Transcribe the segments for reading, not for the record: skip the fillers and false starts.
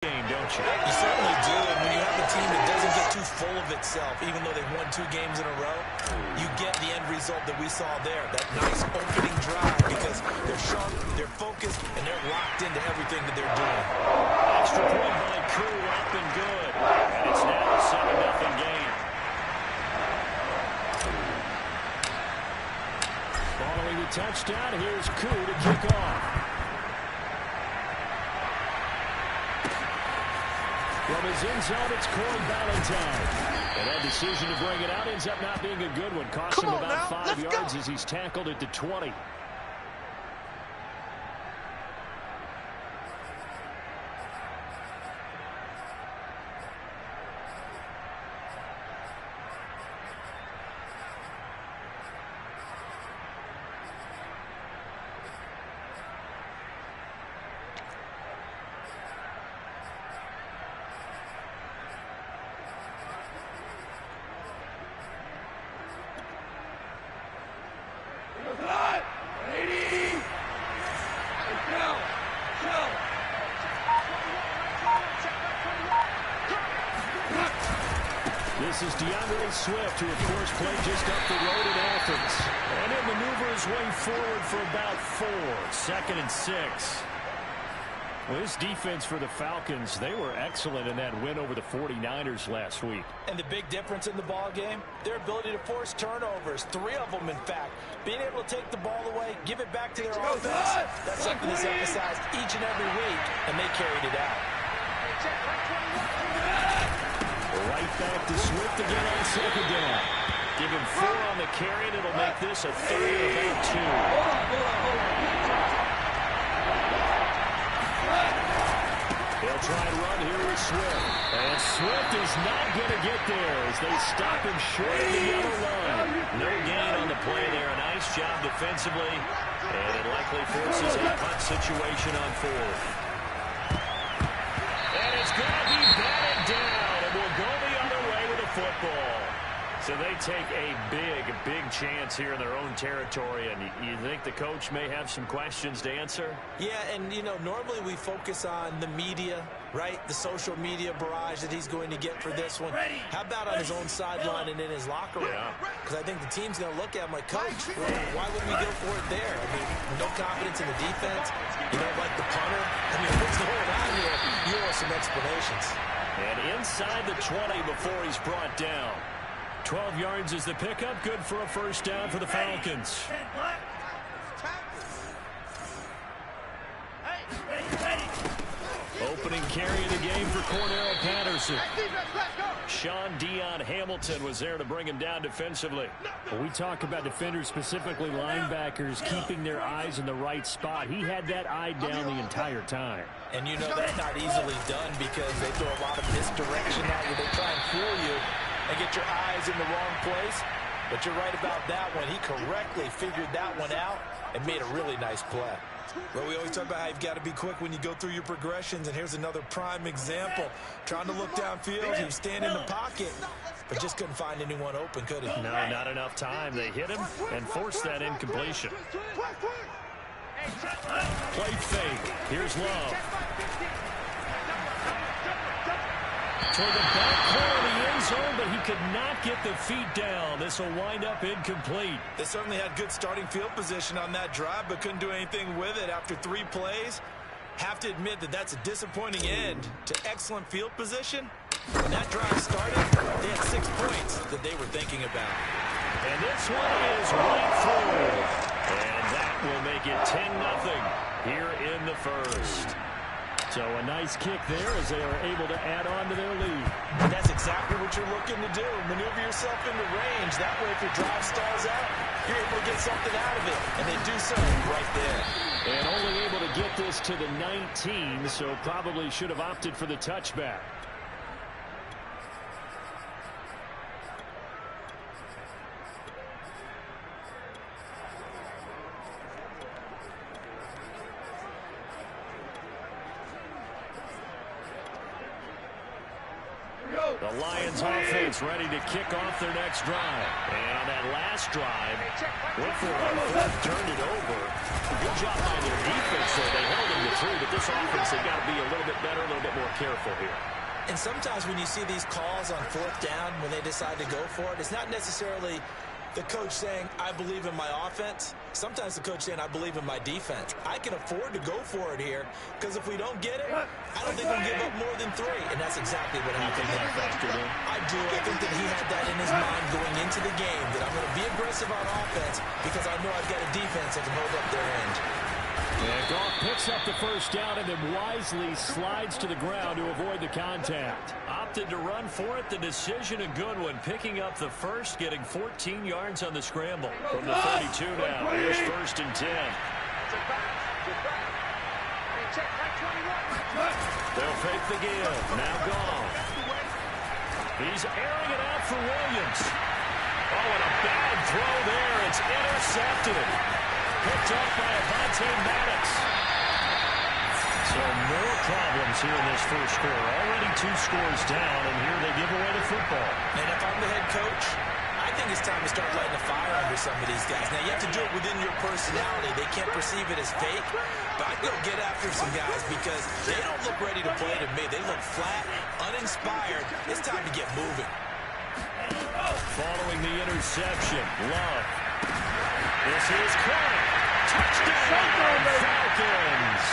game, don't you? You certainly do, and when you have a team that doesn't get too full of itself, even though they've won 2 games in a row, you get the end result that we saw there, that nice opening drive, because they're sharp, they're focused, and they're locked into everything that they're doing. Extra point by Koo, up and good. And it's now a 7-0 game. Following the touchdown, here's Koo to kick off. From his end zone, it's Corey Ballantyne. And that decision to bring it out ends up not being a good one. Cost him about 5 yards as he's tackled at the 20. This is DeAndre Swift, who, of course, played just up the road in Athens. And he'll maneuver his way forward for about 4. 2nd and 6. Well, this defense for the Falcons, they were excellent in that win over the 49ers last week. And the big difference in the ball game, their ability to force turnovers, 3 of them, in fact. Being able to take the ball away, give it back to their offense, that's something that's emphasized each and every week, and they carried it out. Right back to Swift again on 2nd down. Give him 4 on the carry, and it'll make this a 3rd and about 2. They'll try and run here with Swift. And Swift is not going to get there as they stop him short of the yellow line. No gain on the play there. A nice job defensively. And it likely forces a punt situation on 4th. And it's going to be batted down. Will go the other way with the football. So they take a big chance here in their own territory. And you think the coach may have some questions to answer? Yeah, and, you know, normally we focus on the media, right? The social media barrage that he's going to get for this one. How about on his own sideline and in his locker room? Because I think the team's going to look at him like, Coach, why would we go for it there? I mean, no confidence in the defense. You don't like the punter. I mean, what's going on here? You owe some explanations. And inside the 20 before he's brought down. 12 yards is the pickup. Good for a 1st down for the Falcons. Opening carry of the game for Cordarrelle Patterson. Sean Dion Hamilton was there to bring him down defensively. Well, we talk about defenders, specifically linebackers, keeping their eyes in the right spot. He had that eye down the entire time. And you know that's not easily done because they throw a lot of misdirection at you. They try and fool you and get your eyes in the wrong place. But you're right about that one. He correctly figured that one out and made a really nice play. Well, we always talk about how you've got to be quick when you go through your progressions, and here's another prime example. Trying to look downfield, he was standing in the pocket, but just couldn't find anyone open, could he? No, not enough time. They hit him and forced that incompletion. Play fake. Here's Love. Toward the back corner of the end zone, but he could not get the feet down. This will wind up incomplete. They certainly had good starting field position on that drive, but couldn't do anything with it after 3 plays. Have to admit that that's a disappointing end to excellent field position. When that drive started, they had 6 points that they were thinking about. And this one is right through. And that will make it 10-0 here in the 1st. So a nice kick there as they are able to add on to their lead. And that's exactly what you're looking to do. Maneuver yourself into range. That way, if your drive stalls out, you're able to get something out of it. And they do so right there. And only able to get this to the 19, so probably should have opted for the touchback. Go. The Lions offense ready to kick off their next drive. And on that last drive, went for a fourth, turned it over. Good job by their defense there. They held them to 3, but this offense, they've got to be a little bit better, a little bit more careful here. And sometimes when you see these calls on fourth down, when they decide to go for it, it's not necessarily the coach saying, I believe in my offense. Sometimes the coach saying, I believe in my defense. I can afford to go for it here, because if we don't get it, I don't think we'll give up more than 3. And that's exactly what happened there. I do. I think that he had that in his mind going into the game, that I'm going to be aggressive on offense because I know I've got a defense that can hold up their end. And Goff picks up the first down and then wisely slides to the ground to avoid the contact. Opted to run for it. The decision a good one. Picking up the first, getting 14 yards on the scramble. From the 32 now. Here's 1st and 10. They'll fake the give. Now Goff. He's airing it out for Williams. Oh, and a bad throw there. It's intercepted. Picked up by Madden. So more problems here in this first quarter. Already 2 scores down, and here they give away the football. And if I'm the head coach, I think it's time to start lighting a fire under some of these guys. Now, you have to do it within your personality. They can't perceive it as fake. But I'd go get after some guys because they don't look ready to play to me. They look flat, uninspired. It's time to get moving. Following the interception, Love. This is Clark. Touchdown, Falcons.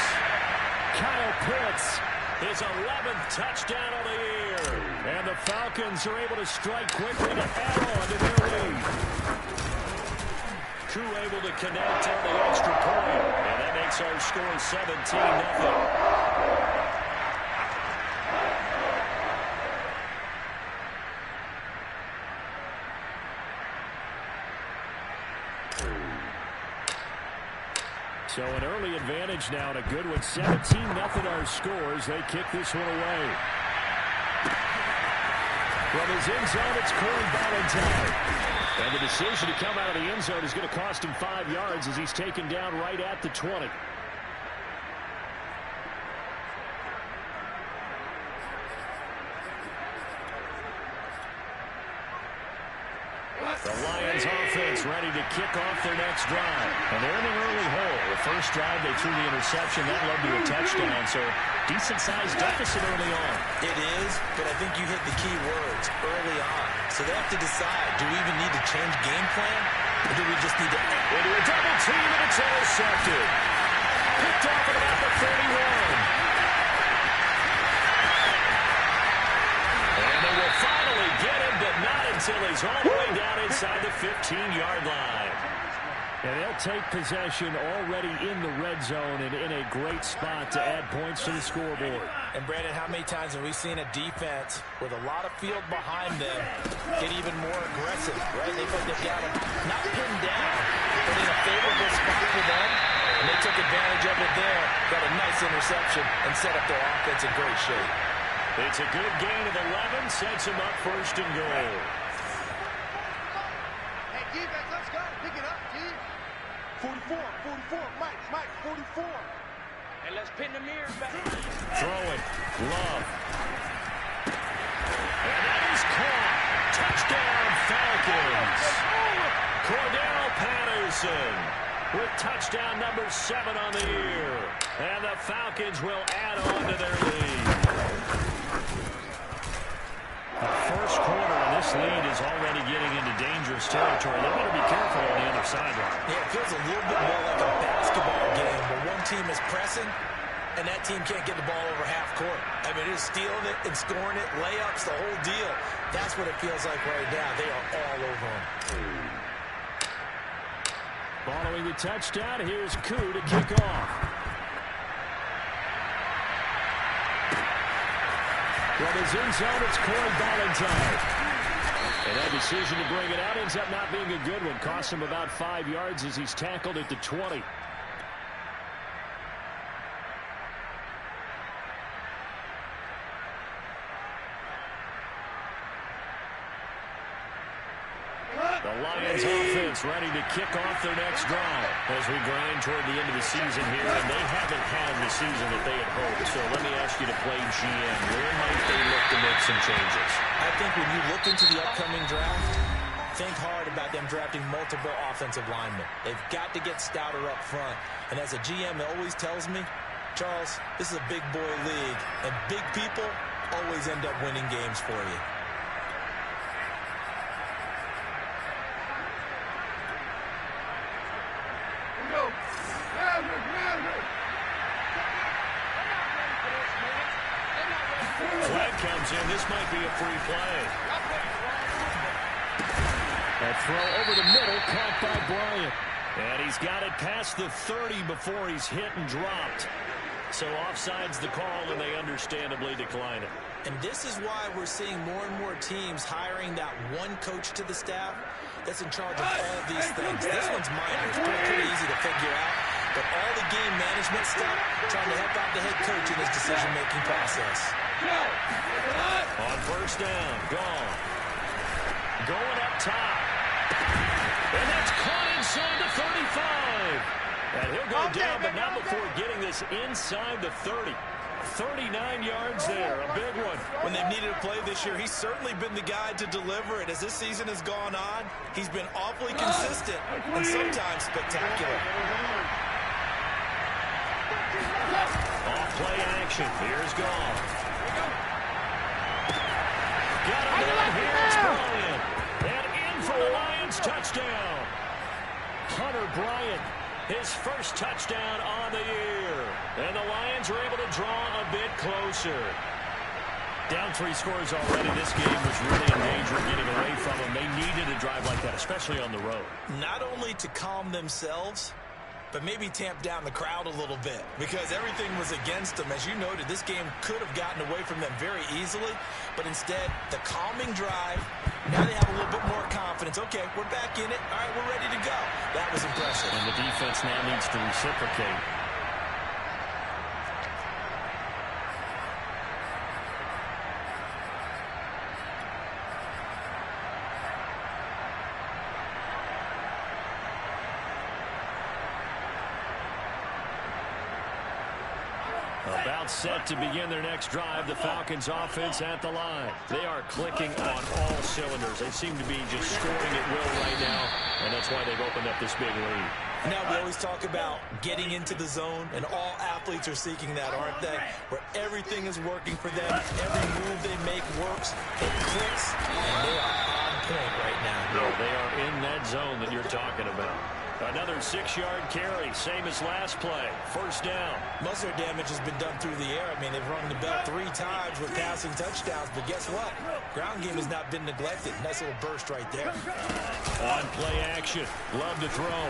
Kyle Pitts. His 11th touchdown of the year. And the Falcons are able to strike quickly to add on to their lead. Crew able to connect on the extra point. And that makes our score 17-0. So an early advantage now and a good one. 17-0 our scores. They kick this one away. From his end zone, it's Corey Ballantyne. And the decision to come out of the end zone is going to cost him 5 yards as he's taken down right at the 20. The Lions offense ready to kick off their next drive. And they're in an early hole. The first drive, they threw the interception. That led to a touchdown. So decent-sized deficit early on. It is, but I think you hit the key words early on. So they have to decide, do we even need to change game plan? Or do we just need to into a double team, and it's intercepted. Picked off at about the 31. And they will finally get him, but not until he's all the way down inside the 15-yard line. And they'll take possession already in the red zone and in a great spot to add points to the scoreboard. And, Brandon, how many times have we seen a defense with a lot of field behind them get even more aggressive, right? They put them down, not pinned down, but in a favorable spot for them. And they took advantage of it there, got a nice interception, and set up their offense in great shape. It's a good gain of 11, sets him up 1st and goal. Hey, defense, let's go. Pick it up, G. 44, Mike, 44. And let's pin the mirrors back. Throwing, Love. And that is caught. Touchdown, Falcons. Cordell Patterson with touchdown number 7 on the year. And the Falcons will add on to their lead. The first quarter, and this lead is already getting into dangerous territory. They better be careful on the other sideline. Yeah, it feels a little bit more like a basketball game where one team is pressing and that team can't get the ball over half court. I mean, it's stealing it and scoring it, layups, the whole deal. That's what it feels like right now. They are all over them. Following the touchdown, here's Koo to kick off. From his end zone, it's Corey Ballantyne. And that decision to bring it out ends up not being a good one. Costs him about 5 yards as he's tackled at the 20. The Lions offense ready to kick off their next drive as we grind toward the end of the season here, and they haven't had the season that they had hoped. So let me ask you to play GM. Where might they look have to make some changes. I think when you look into the upcoming draft, think hard about them drafting multiple offensive linemen. They've got to get stouter up front. And as a GM always tells me, Charles, this is a big boy league, and big people always end up winning games for you. Flag comes in. This might be a free play. A throw over the middle, caught by Bryant. And he's got it past the 30 before he's hit and dropped. So offside's the call, and they understandably decline it. And this is why we're seeing more and more teams hiring that one coach to the staff that's in charge of all these things. This one's minor. It's pretty easy to figure out. But all the game management stuff, trying to help out the head coach in his decision-making process. On first down, gone. Going up top. And that's caught inside the 35. And he'll go down, but not before getting this inside the 30. 39 yards there, a big one. When they've needed a play this year, he's certainly been the guy to deliver it. As this season has gone on, he's been awfully consistent and sometimes spectacular. Off-play action. Here's Gall. Got him down. Here's Bryant. And in for the Lions touchdown. Hunter Bryant, his first touchdown on the year. And the Lions are able to draw a bit closer. Down 3 scores already. This game was really in danger of getting away from them. They needed a drive like that, especially on the road. Not only to calm themselves, but maybe tamp down the crowd a little bit because everything was against them. As you noted, this game could have gotten away from them very easily, but instead, the calming drive, now they have a little bit more confidence. Okay, we're back in it. All right, we're ready to go. That was impressive. And the defense now needs to reciprocate. About set to begin their next drive, the Falcons offense at the line. They are clicking on all cylinders. They seem to be just scoring at will right now, and that's why they've opened up this big lead. Now we always talk about getting into the zone, and all athletes are seeking that, aren't they? Where everything is working for them, every move they make works, it clicks, and they are on point right now. No, they are in that zone that you're talking about. Another 6-yard carry, same as last play. First down. Most of their damage has been done through the air. I mean, they've rung the bell 3 times with passing touchdowns, but guess what? Ground game has not been neglected. Nice little burst right there. On play action. Love to throw.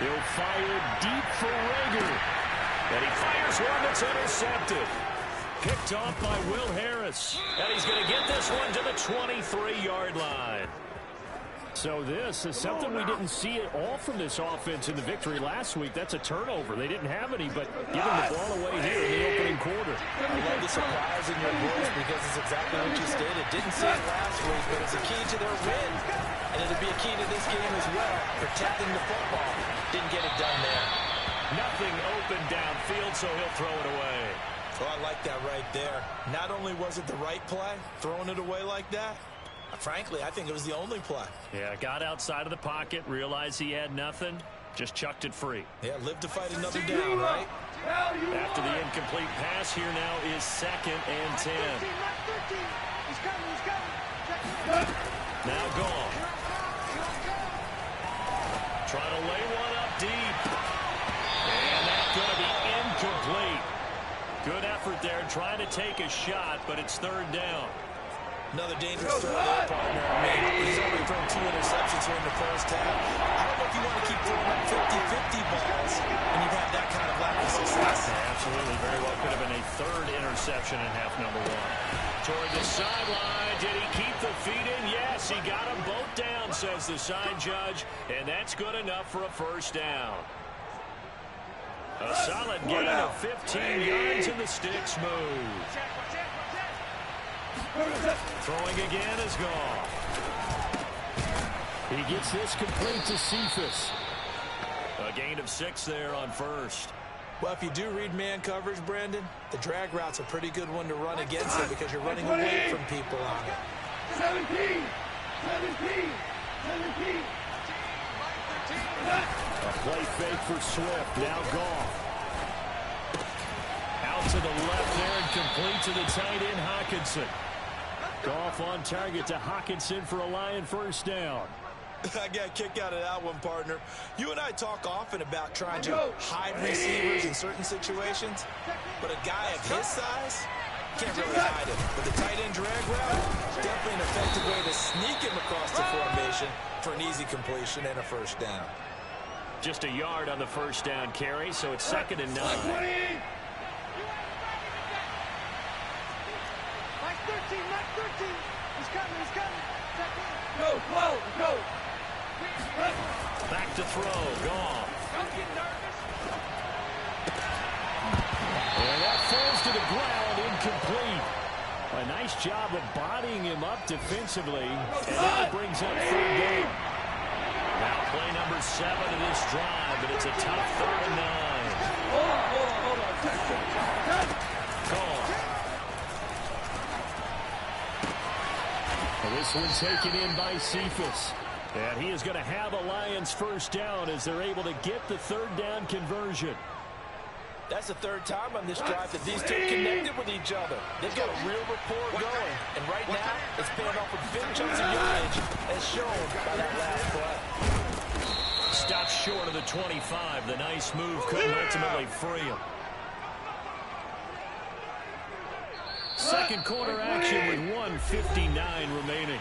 He'll fire deep for Rager. And he fires one that's intercepted. Picked off by Will Harris. And he's going to get this one to the 23-yard line. So this is something we didn't see at all from this offense in the victory last week. That's a turnover. They didn't have any, but giving the ball away here in the opening quarter. I love the surprise in your voice because it's exactly what you stated. Didn't see it last week, but it's a key to their win. And it'll be a key to this game as well, protecting the football. Didn't get it done there. Nothing open downfield, so he'll throw it away. Oh, I like that right there. Not only was it the right play, throwing it away like that, frankly, I think it was the only play. Yeah, got outside of the pocket, realized he had nothing, just chucked it free. Yeah, live to fight another down, right? After the incomplete pass, here now is 2nd and 10. Now gone. Trying to lay one up deep. And that's going to be incomplete. Good effort there, trying to take a shot, but it's 3rd down. Another dangerous throw there, partner. I mean, he's only thrown 2 interceptions here in the first half. I don't know if you want to keep throwing up 50-50 balls when you've had that kind of lack of success. Absolutely. Very well could have been a 3rd interception in half number 1. Toward the sideline. Did he keep the feet in? Yes, he got them both down, says the side judge. And that's good enough for a first down. A solid gain of 15 yards and the sticks move. Throwing again is gone. He gets this complete to Cephas. A gain of 6 there on first. Well, if you do read man coverage, Brandon, the drag route's a pretty good one to run against it because you're running away from people on it. 17! 17! 17! A play fake for Swift. Now Goff. Out to the left there and complete to the tight end, Hockenson. Goff on target to Hockenson for a Lion first down. I got a kick out of that one, partner. You and I talk often about trying to hide receivers in certain situations, but a guy of his size can't really hide him. But the tight end drag route, definitely an effective way to sneak him across the formation for an easy completion and a first down. Just a yard on the first down carry, so it's 2nd and 9. Mike 13, Mike 13. He's coming, he's coming. Go, go. Back to throw, Goff. Don't get nervous. And that falls to the ground, incomplete. A nice job of bodying him up defensively, and that brings up 3rd down. Now play number 7 of this drive, but it's a tough 3rd and 9. Hold on. Goff. This one taken in by Cephas. And he is going to have a Lions first down as they're able to get the 3rd down conversion. That's the 3rd time on this drive that these two connected with each other. They've got a real rapport going. And right now, it's paying off with big chunks of yardage as shown by that last play. Stopped short of the 25. The nice move couldn't ultimately free him. Second quarter action with 1:59 remaining.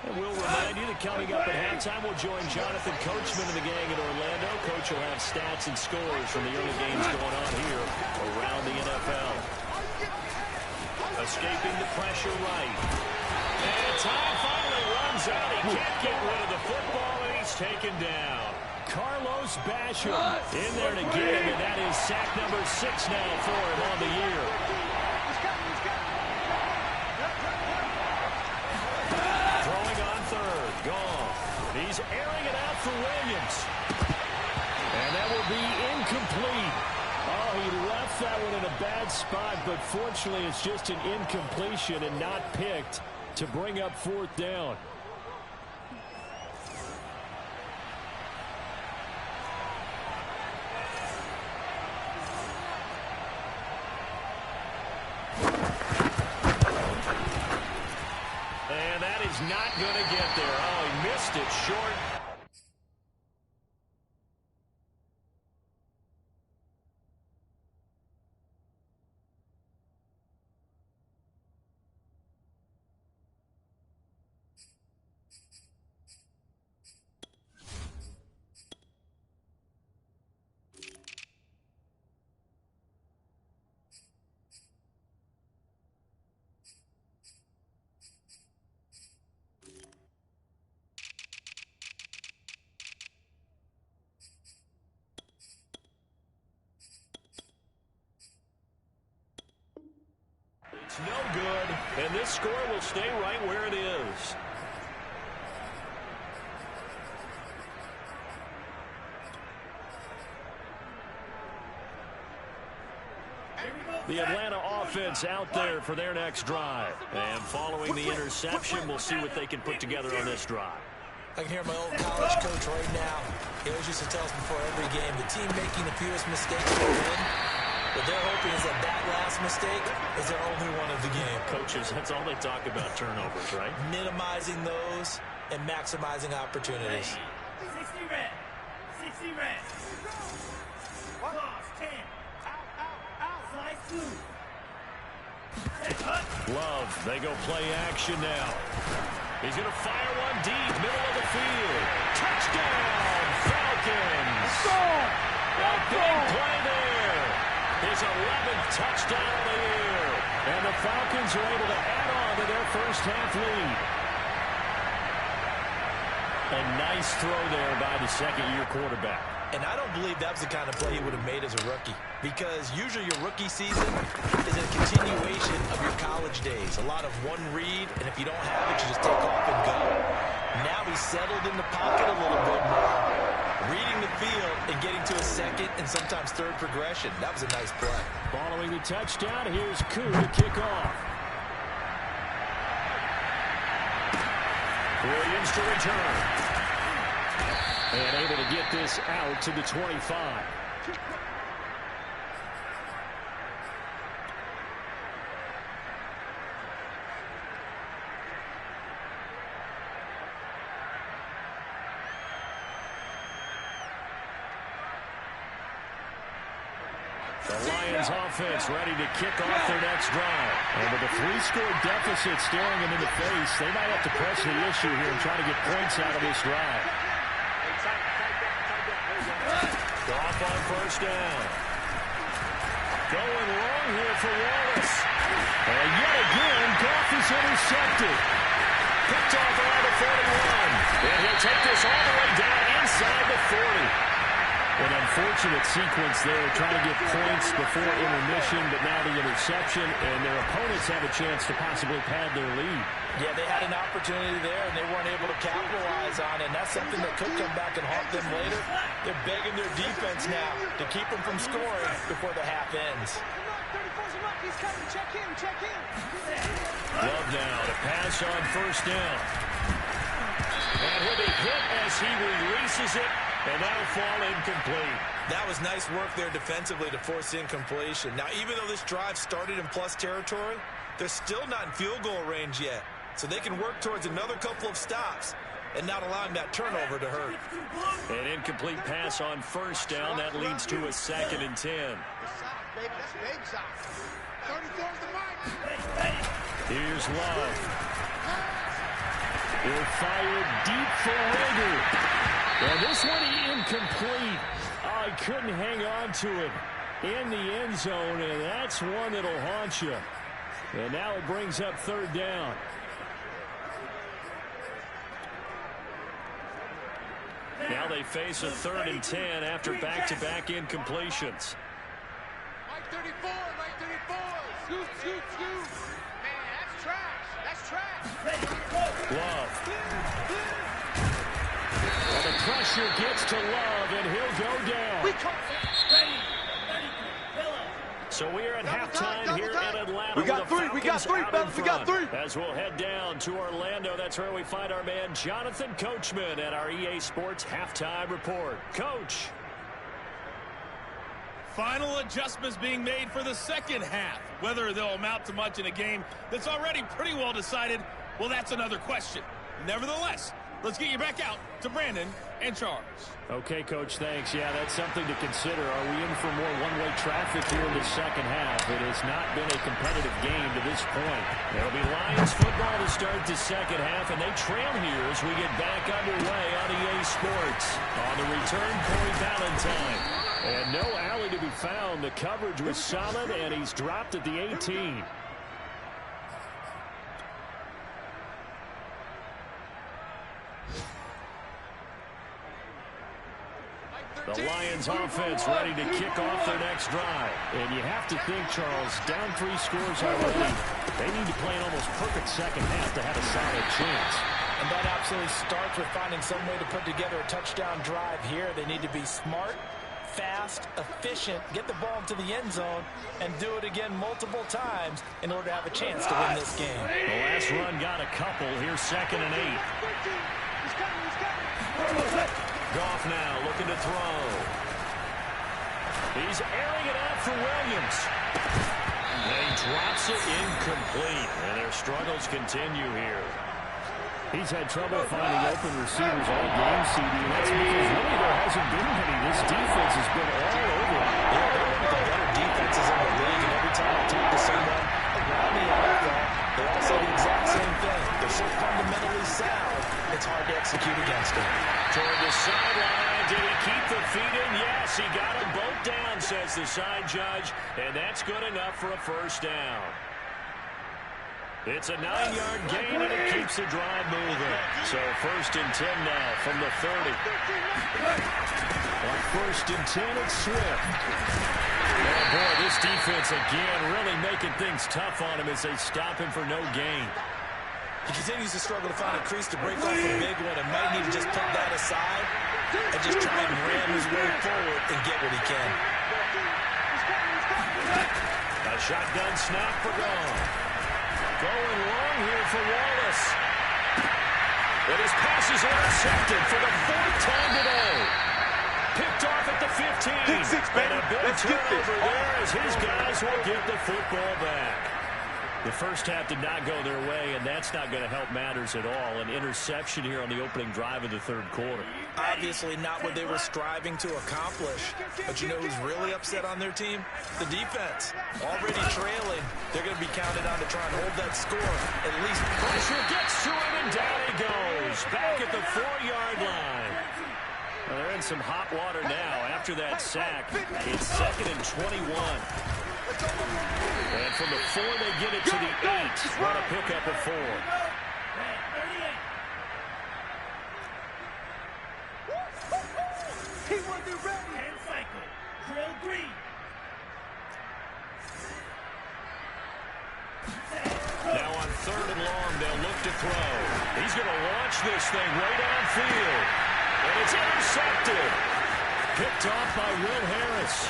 And we'll remind you that coming up at halftime, we'll join Jonathan Coachman and the gang at Orlando. Coach will have stats and scores from the early games going on here around the NFL. Escaping the pressure right. And time finally runs out. He can't get rid of the football, and he's taken down. Carlos Basham in there to get him, and that is sack number 6 now for him on the year. Throwing on 3rd, Goff. He's airing it out for Williams. And that will be incomplete. Oh, he left that one in a bad spot, but fortunately it's just an incompletion and not picked to bring up 4th down. Not going to get there. Oh, he missed it short. It's no good, and this score will stay right where it is. The Atlanta offense out there for their next drive. And following the interception, we'll see what they can put together on this drive. I can hear my old college coach right now. He always used to tell us before every game, the team making the fewest mistakes will win. What they're hoping is that that last mistake is their only one of the game. Coaches, that's all they talk about, turnovers, right? Minimizing those and maximizing opportunities. 60 red. 60 red. Cross 10. Out. Slice 2. Love, they go play action now. He's going to fire one deep, middle of the field. Touchdown, Falcons! A big play there. His 11th touchdown of the year. And the Falcons are able to add on to their first half lead. A nice throw there by the second-year quarterback. And I don't believe that was the kind of play he would have made as a rookie. Because usually your rookie season is a continuation of your college days. A lot of one read, and if you don't have it, you just take off and go. Now he's settled in the pocket a little bit more. reading the field and getting to a second and sometimes third progression. That was a nice play. Following the touchdown, here's Koo to kick off. Williams to return. And able to get this out to the 25. The Lions offense ready to kick off their next drive. And with a 3-score deficit staring them in the face, they might have to press the issue here and try to get points out of this drive. Off on first down. Going long here for Wallace. And yet again, Goff is intercepted. Picked off around the 41. And he'll take this all the way down inside the 40. An unfortunate sequence there, trying to get points before intermission, but now the interception, and their opponents have a chance to possibly pad their lead. Yeah, they had an opportunity there, and they weren't able to capitalize on it, and that's something that could come back and haunt them later. They're begging their defense now to keep them from scoring before the half ends. Love now to pass on first down. And he'll be hit as he releases it. And that'll fall incomplete. That was nice work there defensively to force incompletion. Now, even though this drive started in plus territory, they're still not in field goal range yet. So they can work towards another couple of stops and not allowing that turnover to hurt. An incomplete pass on first down. That leads to a 2nd and 10. Here's Love. He'll fire deep for Rager. And this one incomplete. Oh, he couldn't hang on to it in the end zone, and that's one that'll haunt you. And now it brings up 3rd down. Now they face a 3rd and 10 after back-to-back incompletions. Mike 34, Mike 34. Scoot, scoot, scoot. Man, that's trash. That's trash. Love. Well, the pressure gets to Love, and he'll go down. So we're at halftime here in Atlanta. We got three, fellas, we got three. As we'll head down to Orlando, that's where we find our man Jonathan Coachman at our EA Sports Halftime Report. Coach. Final adjustments being made for the second half. Whether they'll amount to much in a game that's already pretty well decided, well, that's another question. Nevertheless, let's get you back out to Brandon and Charles. Okay, Coach, thanks. Yeah, that's something to consider. Are we in for more one-way traffic here in the second half? It has not been a competitive game to this point. It'll be Lions football to start the second half, and they trail here as we get back underway on EA Sports. On the return, Corey Valentine. And no alley to be found. The coverage was solid, and he's dropped at the 18. The Lions offense ready to kick off their next drive. And you have to think, Charles, down 3 scores already. They need to play an almost perfect second half to have a solid chance. And that absolutely starts with finding some way to put together a touchdown drive here. They need to be smart, fast, efficient, get the ball to the end zone, and do it again multiple times in order to have a chance to win this game. The last run got a couple. Here's 2nd and 8. Goff now looking to throw. He's airing it out for Williams. And he drops it incomplete. And their struggles continue here. He's had trouble finding open receivers all game, CD. And that's because really there hasn't been many. This defense has been all over. Yeah, they're one of the better defenses in the league. And every time I talk to someone around the NFL, they all say the exact same thing. They're so fundamentally sound, it's hard to execute against them. Toward the sideline. Did he keep the feet in? Yes, he got them both down, says the side judge. And that's good enough for a first down. It's a 9-yard gain, and it keeps the drive moving. So 1st and 10 now from the 30. On 1st and 10, it's Swift. Oh, boy, this defense again really making things tough on him as they stop him for no gain. He continues to struggle to find a crease to break off a big one and might need to just put that aside and just try and ram his way forward and get what he can. A shotgun snap for Gone. Going long here for Wallace. And his pass is intercepted for the 4th time today. Picked off at the 15. Pick 6, baby. And a big Let's get this. turnover there as his guys will get the football back. The first half did not go their way, and that's not going to help matters at all. An interception here on the opening drive of the 3rd quarter. Obviously not what they were striving to accomplish. But you know who's really upset on their team? The defense. Already trailing. They're going to be counted on to try and hold that score. At least pressure gets to him, and down he goes. Back at the 4-yard line. Well, they're in some hot water now. After that sack, it's 2nd and 21. And from the 4, they get it to the 8. What a pickup of 4. He wasn't ready. And cycle. Drill green. Now on 3rd and long, they'll look to throw. He's going to launch this thing right downfield. And it's intercepted. Picked off by Will Harris.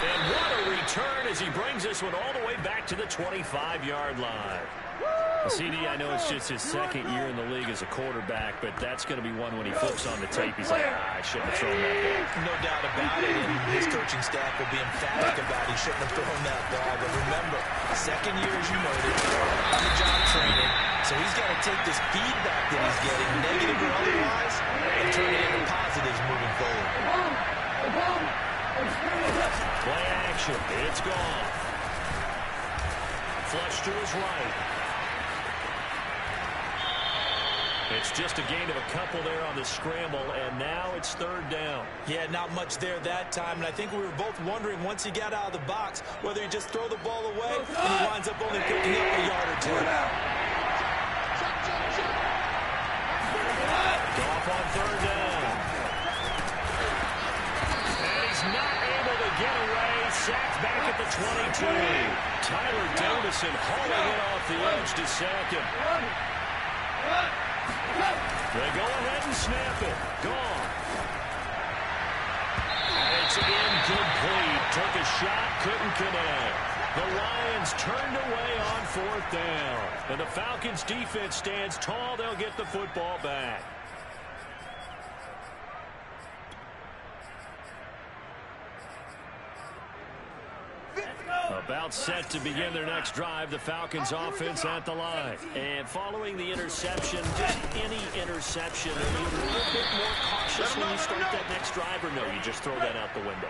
And what a return as he brings this one all the way back to the 25-yard line. CD, I know it's just his 2nd year in the league as a quarterback, but that's going to be one when he flips on the tape. He's like, I shouldn't have thrown that ball. no doubt about it, and his coaching staff will be emphatic about he shouldn't have thrown that ball. But remember, 2nd year, as you noted, on the job training, so he's got to take this feedback that he's getting, negative or otherwise, and turn it into positives moving forward. Play action. It's gone. Flush to his right. It's just a gain of a couple there on the scramble, and now it's 3rd down. Yeah, not much there that time, and I think we were both wondering once he got out of the box whether he just throw the ball away and he winds up only picking up a yard or 2. Goff on 3rd down. And he's not able to get away. Sacked back at the 22. Tyler Davison hauling it off the edge to sack him. They go ahead and snap it. Gone. And it's incomplete. Took a shot, couldn't connect. The Lions turned away on 4th down. And the Falcons defense stands tall. They'll get the football back. About set to begin their next drive, the Falcons offense at the line. And following the interception, just any interception, are you a little bit more cautious when you start that next drive, or no, you just throw that out the window?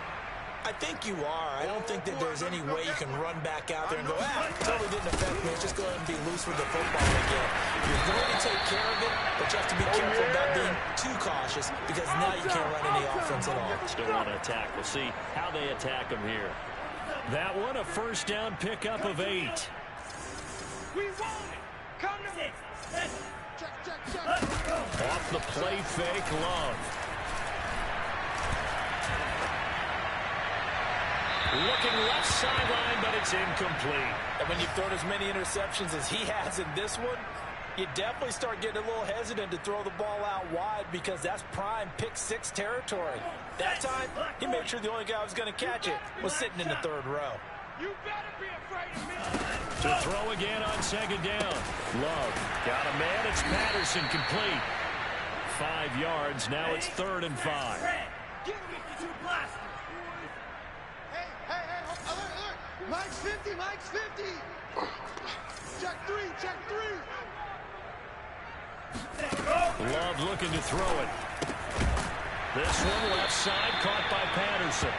I think you are. I don't think that there's any way you can run back out there and go, totally didn't affect me. Just go ahead and be loose with the football again. You're going to take care of it, but you have to be careful about being too cautious because now you can't run any offense at all. Still want to attack. We'll see how they attack them here. That one, a 1st down pickup of 8. We want it. Come to check. Off the play fake, Love. Looking left sideline, but it's incomplete. And when you've thrown as many interceptions as he has in this one, you definitely start getting a little hesitant to throw the ball out wide because that's prime pick 6 territory. That time, he made sure the only guy who was going to catch it was sitting in the 3rd row. You better be afraid of me. To throw again on 2nd down. Love got a man. It's Patterson complete. 5 yards. Now it's 3rd and 5. Give me the 2 blasters. Hey, alert. Mike's 50, Mike's 50. Check 3. Love looking to throw it. This one left side caught by Patterson.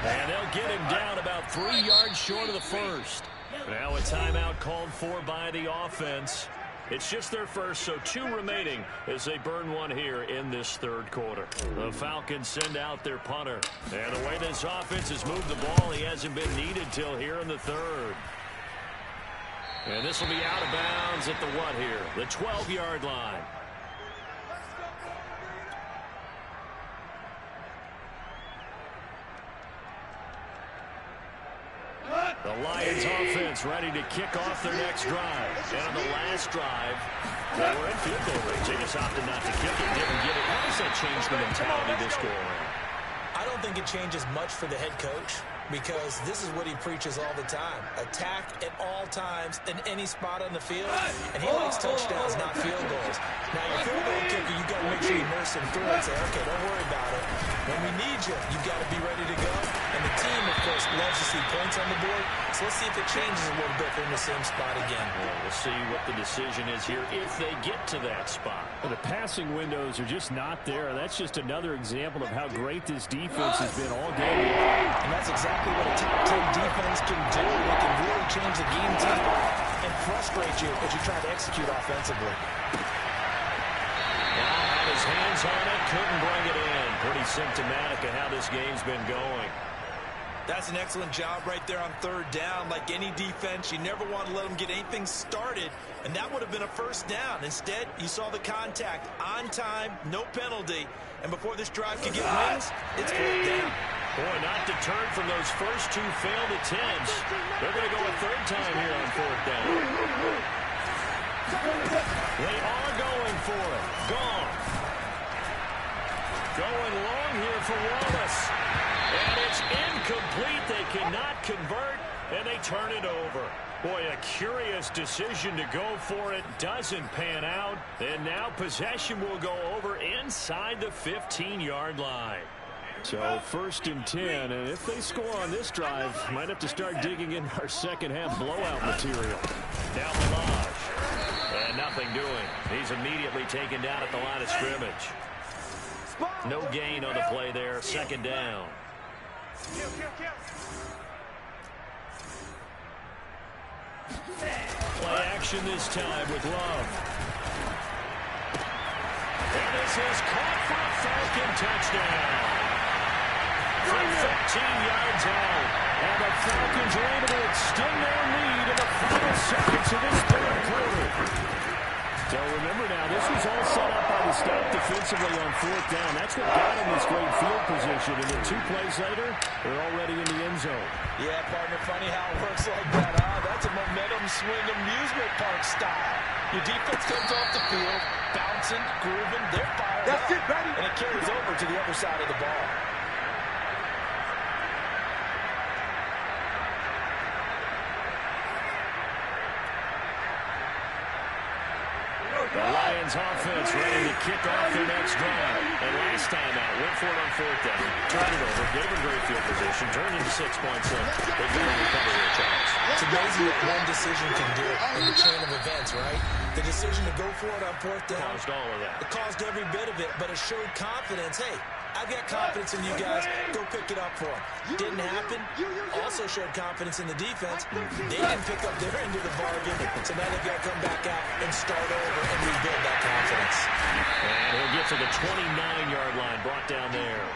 And they'll get him down about 3 yards short of the 1st. Now a timeout called for by the offense. It's just their first, so 2 remaining as they burn one here in this 3rd quarter. The Falcons send out their punter. And the way this offense has moved the ball, he hasn't been needed till here in the 3rd. And this will be out of bounds at the what here? The 12-yard line. The Lions offense ready to kick off their next drive. And on the last drive, they were in field goal range. They just opted not to kick it, didn't get it. How does that change the mentality this go around? I don't think it changes much for the head coach, because this is what he preaches all the time. Attack at all times in any spot on the field, and he likes touchdowns, not field goals. Now, your field goal kicker, you got to make sure you nurse him through and say, okay, don't worry about it. When we need you, you got to be ready to go. And the team, of course, loves to see points on the board, so let's see if it changes a little bit in the same spot again. Well, we'll see what the decision is here if they get to that spot. Well, the passing windows are just not there. That's just another example of how great this defense has been all game. And that's exactly what a top 10 defense can do. They can really change the game tempo and frustrate you as you try to execute offensively. Now had his hands on it, couldn't bring it in. Pretty symptomatic of how this game's been going. That's an excellent job right there on third down. Like any defense, you never want to let them get anything started, and that would have been a first down. Instead, you saw the contact on time, no penalty, and before this drive could get wings, it's fourth down. Boy, not deterred from those first two failed attempts. They're going to go a third time here on fourth down. They are going for it. Gone. Going long here for Wallace. And it's incomplete. They cannot convert, and they turn it over. Boy, a curious decision to go for it. Doesn't pan out. And now possession will go over inside the 15-yard line. So first and 10, and if they score on this drive, might have to start digging in our second half blowout material. Now Lamage. And nothing doing. He's immediately taken down at the line of scrimmage. No gain on the play there. Second down. Play action this time with Love. And this is caught for a Falcon touchdown. From 15 yards out. And the Falcons are able to extend their lead in the final seconds of this third quarter. So remember now, this was all set up by the stop defensively on fourth down. That's what got them this great field position. And then 2 plays later, they're already in the end zone. Yeah, partner, funny how it works like that, huh? That's a momentum swing amusement park style. Your defense comes off the field, bouncing, grooving, they're fired up. That's it, baby. And it carries over to the other side of the ball. The Lions offense ready to kick off their next drive. And last time out, went for it on fourth down. Turned it over, gave a great field position, turned into 6 points. So they got to recover their chance. It's amazing what one decision can do in the chain of events, right? The decision to go for it on fourth down. Caused all of that. It caused every bit of it, but it showed confidence. Hey, I've got confidence in you guys. Go pick it up for them. Didn't happen. Also showed confidence in the defense. They didn't pick up their end of the bargain, so now they've got to come back out and start over and rebuild that confidence. And he'll get to the 29-yard line, brought down there.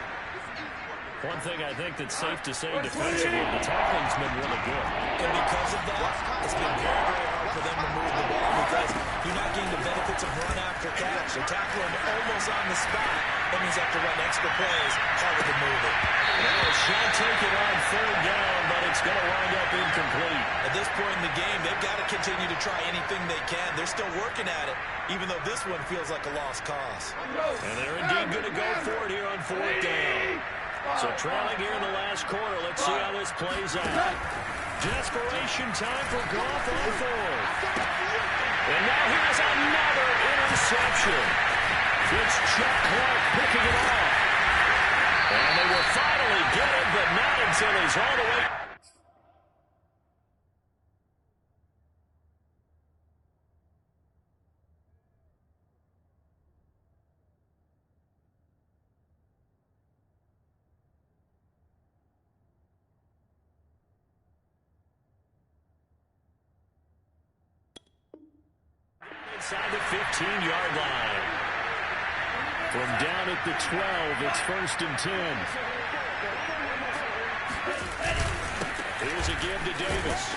One thing I think that's safe to say defensively, the tackling's been really good. And because of that, it's been very, very hard for them to move the ball because you're not getting the benefits of run after catch. You're tackling almost on the spot. That means you have to run extra plays, harder to move it. Well, shall take it on third down, but it's going to wind up incomplete. At this point in the game, they've got to continue to try anything they can. They're still working at it, even though this one feels like a lost cause. And they're indeed going to go for it here on fourth down. So trailing here in the last quarter, let's see how this plays out. Desperation time for Goff on fourth. And now here's another interception. It's Chuck Clark picking it off. And they will finally get it, but not until he's all the way. Inside the 15-yard line. From down at the 12, it's first and 10. Here's a give to Davis.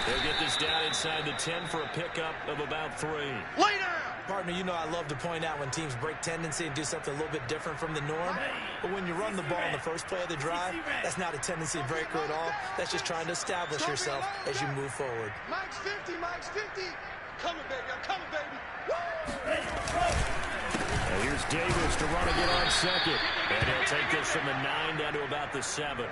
He'll get this down inside the 10 for a pickup of about 3. Lay down! Partner, you know I love to point out when teams break tendency and do something a little bit different from the norm. But when you run the ball in the first play of the drive, that's not a tendency breaker at all. That's just trying to establish yourself as you move forward. Mike's 50, Mike's 50. Coming, baby, I'm coming, baby. Now here's Davis to run again on second. And he'll take this from the 9 down to about the 7.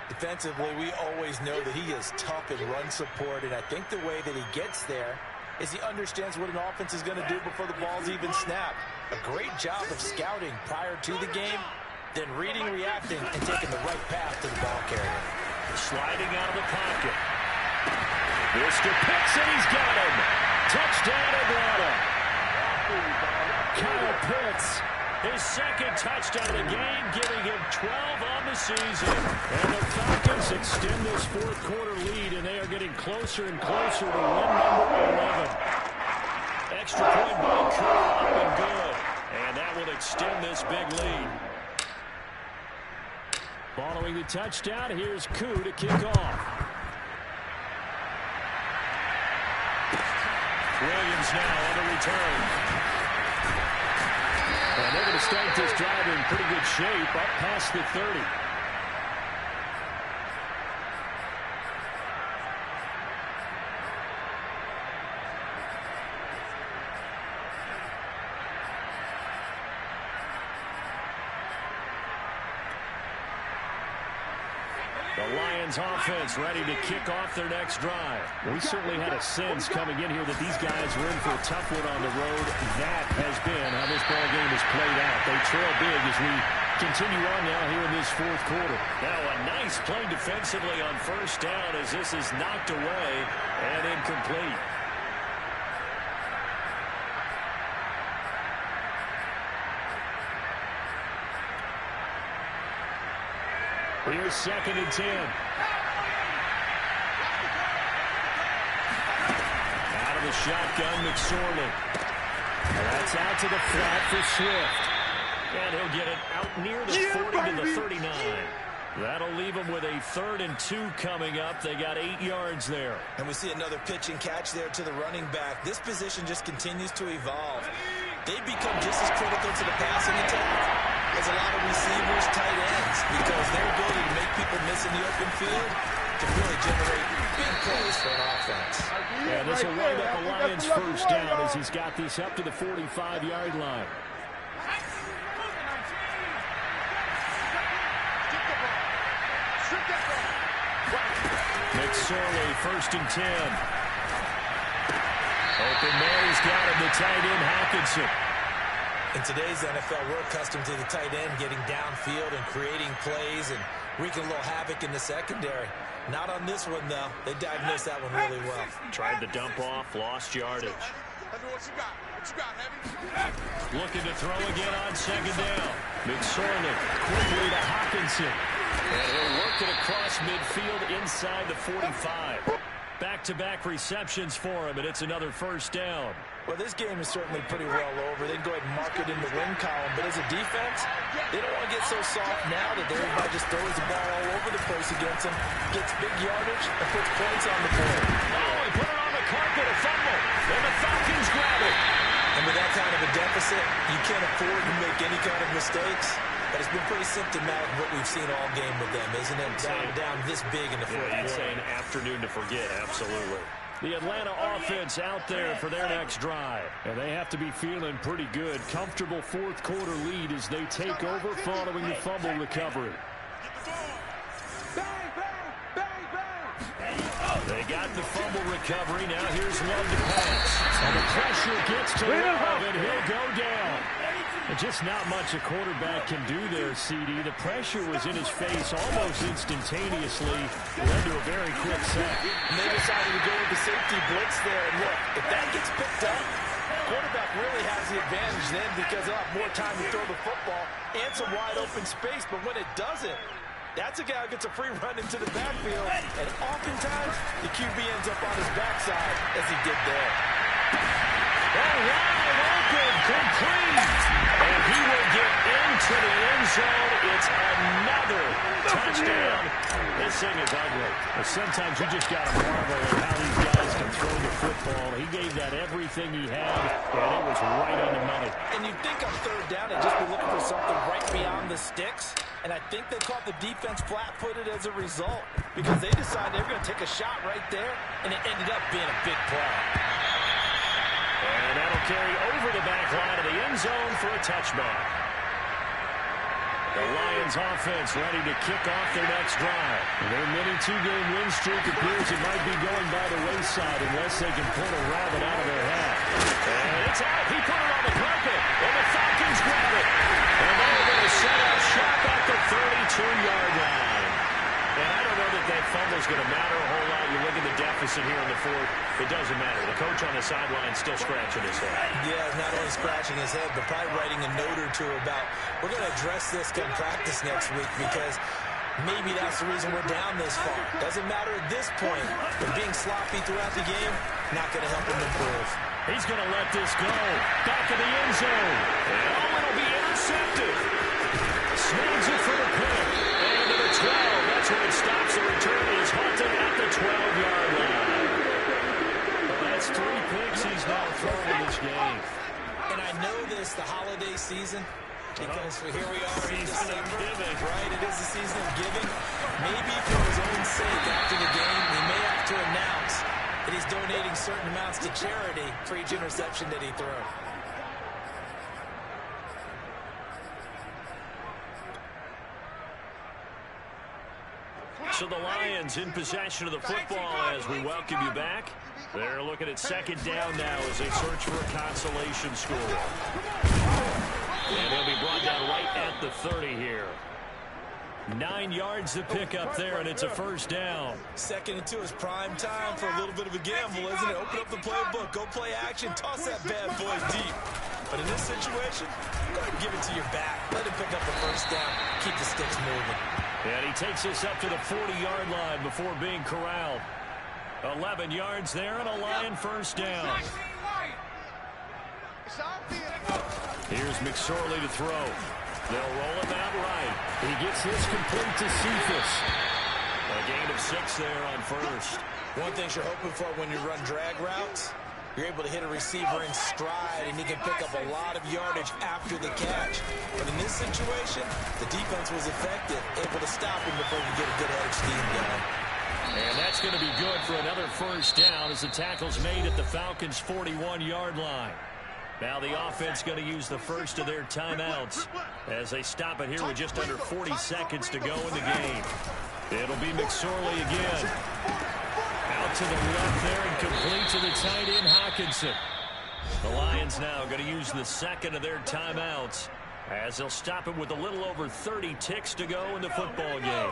Defensively, we always know that he is tough in run support, and I think the way that he gets there is he understands what an offense is going to do before the ball's even snapped. A great job of scouting prior to the game, then reading, reacting, and taking the right path to the ball carrier. Sliding out of the pocket. Mr. Pitts, and he's got him. Touchdown, Atlanta. Kyle Pitts, his second touchdown of the game, giving him 12 on the season. And the Falcons extend this fourth quarter lead, and they are getting closer and closer to win number 11. Extra point by Kerr, up and good. And that will extend this big lead. Following the touchdown, here's Koo to kick off. Williams now on the return. And they're going to start this drive in pretty good shape, up past the 30. The Lions offense ready to kick off their next drive. We certainly had a sense coming in here that these guys were in for a tough one on the road. That has been how this ball game has played out. They trail big as we continue on now here in this fourth quarter. Now a nice play defensively on first down as this is knocked away and incomplete. Here's 2nd and 10. Out of the shotgun, McSorley. That's out to the flat for Swift. And he'll get it out near the 40 to the 39. That'll leave them with a 3rd and 2 coming up. They got 8 yards there. And we see another pitch and catch there to the running back. This position just continues to evolve. They become just as critical to the passing attack as a lot of receivers, tight ends, because their ability to make people miss in the open field can really generate big plays for an offense. Yeah, this will wind up the Lions' first down as he's got this up to the 45-yard line. McSorley, 1st and 10. Open there, he's got him, the tight end, Hawkinson. In today's NFL, we're accustomed to the tight end getting downfield and creating plays and wreaking a little havoc in the secondary. Not on this one, though. They diagnosed that one really well. Tried the dump off, lost yardage. What you got? What you got, Heavy? Looking to throw again on 2nd down. McSorley quickly to Hawkinson. And he'll work it across midfield inside the 45. Back-to-back receptions for him, and it's another first down. Well, this game is certainly pretty well over. They can go ahead and mark it in the win column. But as a defense, they don't want to get so soft now that everybody just throws the ball all over the place against them, gets big yardage, and puts points on the board. Oh, he put it on the carpet, a fumble. And the Falcons grab it. And with that kind of a deficit, you can't afford to make any kind of mistakes. But it's been pretty symptomatic of what we've seen all game with them, isn't it? Down this big in the fourth quarter. You'd say an afternoon to forget, absolutely. The Atlanta offense out there for their next drive. And they have to be feeling pretty good. Comfortable fourth quarter lead as they take over following the fumble recovery. They got the fumble recovery. Now here's Love to pass. And the pressure gets to Love, and he'll go down. And just not much a quarterback can do there, CD. The pressure was in his face almost instantaneously. Led to a very quick sack. And they decided to go with the safety blitz there. And look, if that gets picked up, quarterback really has the advantage then because they'll have more time to throw the football and some wide open space. But when it doesn't, that's a guy who gets a free run into the backfield. And oftentimes, the QB ends up on his backside as he did there. Wide open, complete. And he will get into the end zone. It's another touchdown. This thing is ugly. But sometimes you just got to marvel at how these guys can throw the football. He gave that everything he had, and it was right on the money. And you think on third down, they'd just be looking for something right beyond the sticks. And I think they caught the defense flat-footed as a result because they decided they were going to take a shot right there, and it ended up being a big play. And that'll carry over the back line of the end zone for a touchback. The Lions offense ready to kick off their next drive. Their mini two-game win streak appears it might be going by the wayside unless they can pull a rabbit out of their hat. And it's out. He put it on the carpet. And the Falcons grab it. And they're going to set up shop at the 32-yard line. And I don't know that fumble's going to matter a whole lot. You look at the deficit here in the fourth. It doesn't matter. The coach on the sideline still scratching his head. Yeah, not only scratching his head, but probably writing a note or two about, we're going to address this come practice next week because maybe that's the reason we're down this far. Doesn't matter at this point. But being sloppy throughout the game, not going to help him improve. He's going to let this go. Back of the end zone. And it'll be intercepted. Snags it for the pick. And to the 12. That's where it stops. The return is halted at the 12-yard line. Well, that's 3 picks he's now thrown in this game. And I know this, the holiday season, because here we are in December, right? It is the season of giving. Maybe for his own sake after the game, he may have to announce that he's donating certain amounts to charity for each interception that he threw. So the Lions in possession of the football as we welcome you back. They're looking at second down now as they search for a consolation score. And he'll be brought down right at the 30 here. 9 yards to pick up there, and it's a first down. 2nd and 2 is prime time for a little bit of a gamble, isn't it? Open up the playbook, go play action, toss that bad boy deep. But in this situation, go ahead and give it to your back. Let him pick up the first down, keep the sticks moving. And he takes us up to the 40-yard line before being corralled. 11 yards there and a Lion first down. Here's McSorley to throw. They'll roll him out right. He gets this complete to Cephas. A gain of 6 there on first. One thing you're hoping for when you run drag routes, you're able to hit a receiver in stride, and he can pick up a lot of yardage after the catch. But in this situation, the defense was effective, able to stop him before he could get a good head of steam going. And that's going to be good for another first down as the tackle's made at the Falcons' 41-yard line. Now the offense going to use the first of their timeouts as they stop it here with just under 40 seconds to go in the game. It'll be McSorley again. Out to the left there and complete to the tight end, Hawkinson. The Lions now going to use the second of their timeouts as they'll stop it with a little over 30 ticks to go in the football game.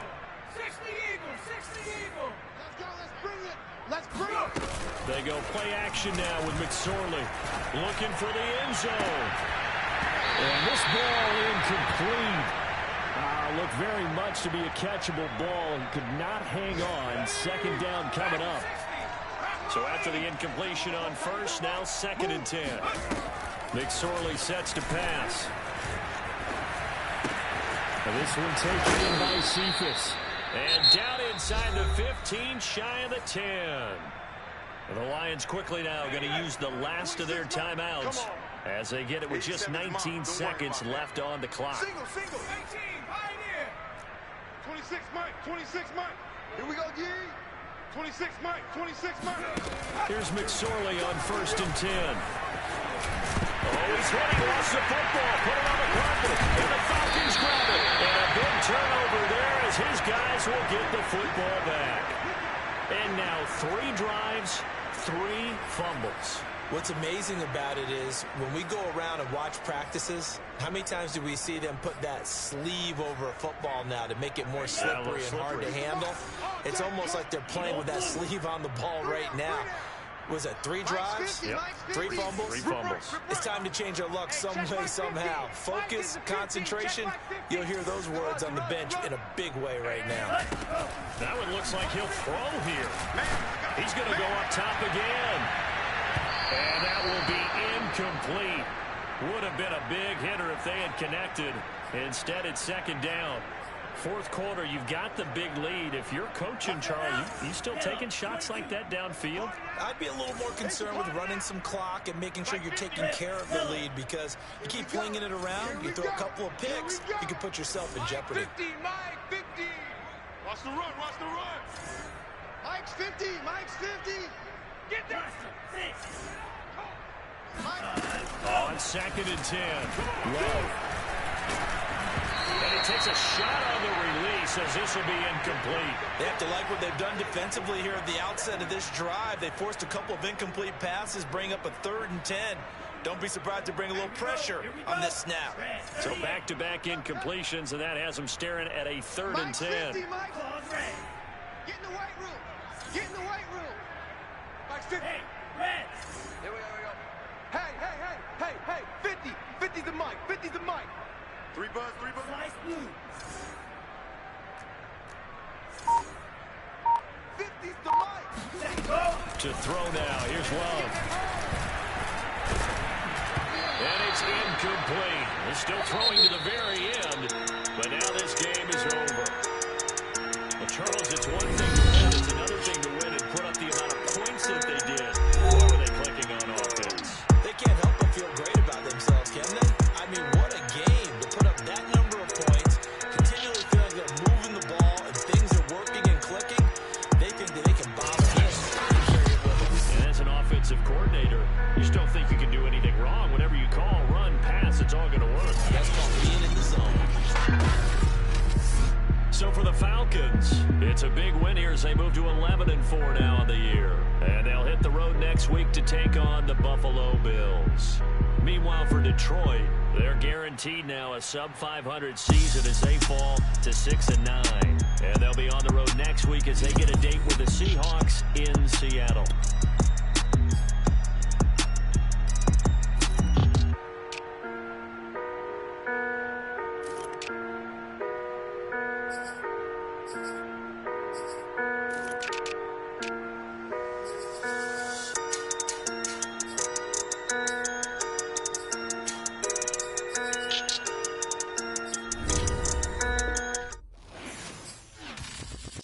60 Eagles, 60 Eagles. Let's go, let's bring it. Let's bring it. They go play action now with McSorley looking for the end zone. And this ball incomplete. Looked very much to be a catchable ball. He could not hang on. Second down coming up. So after the incompletion on first, now 2nd and 10. McSorley sets to pass. And this one taken in by Cephas. And down inside the 15, shy of the 10. And the Lions quickly now going to use the last of their timeouts as they get it with just 19 seconds left on the clock. Single, single. 19, pioneer. 26, Mike, 26, Mike. Here we go, G. 26, Mike, 26, Mike. Here's McSorley on 1st and 10. Oh, he's running, lost the football, put it on the carpet, and the Falcons grab it. And a big turnover there as his guys will get the football back. And now 3 drives, 3 fumbles. What's amazing about it is when we go around and watch practices, how many times do we see them put that sleeve over a football now to make it more slippery and hard to handle? It's almost like they're playing with that sleeve on the ball right now. Was it 3 drives? Yep. 3 fumbles? 3 fumbles. It's time to change our luck some way, somehow. Focus, concentration, you'll hear those words on the bench in a big way right now. That one looks like he'll throw here. He's going to go up top again. And that will be incomplete. Would have been a big hitter if they had connected. Instead, it's 2nd down. Fourth quarter, you've got the big lead. If you're coaching, Charlie, you still taking shots like that downfield? I'd be a little more concerned with running some clock and making sure you're taking care of the lead, because you keep flinging it around, you throw a couple of picks, you can put yourself in jeopardy. 50, Mike, 50. Watch the run, watch the run. Mike's 50, Mike's 50. Get there. On 2nd and 10. Low. And he takes a shot on the release as this will be incomplete. They have to like what they've done defensively here at the outset of this drive. They forced a couple of incomplete passes, bring up a 3rd and 10. Don't be surprised to bring a little pressure on this snap. So back-to-back incompletions, and that has them staring at a 3rd and 10. 50, Mike. Get in the weight room. Get in the weight room. Mike's 50. Hey, here we go. Hey, 50. 50's the Mike. 50's the Mike. 3 buzz. Slice blue. 50's the Mike. To throw now. Here's Love. And it's incomplete. They're still throwing to the very end, but now this game is over. Well, Charles, it's one thing to win. It's another thing to win and put up the amount of points that they did. What were they clicking on offense? They can't help but feel great about themselves, can they? I mean, what a game to put up that number of points, continually feeling they're moving the ball and things are working and clicking. They think that they can bomb it. And as an offensive coordinator, you just don't think you can do anything wrong. Whatever you call, run, pass, it's all going to work. That's called being in the zone. So for the Falcons, it's a big win here as they move to 11-4 now in the year. And they'll hit the road next week to take on the Buffalo Bills. Meanwhile, for Detroit, they're guaranteed now a sub-500 season as they fall to 6-9. And they'll be on the road next week as they get a date with the Seahawks in Seattle.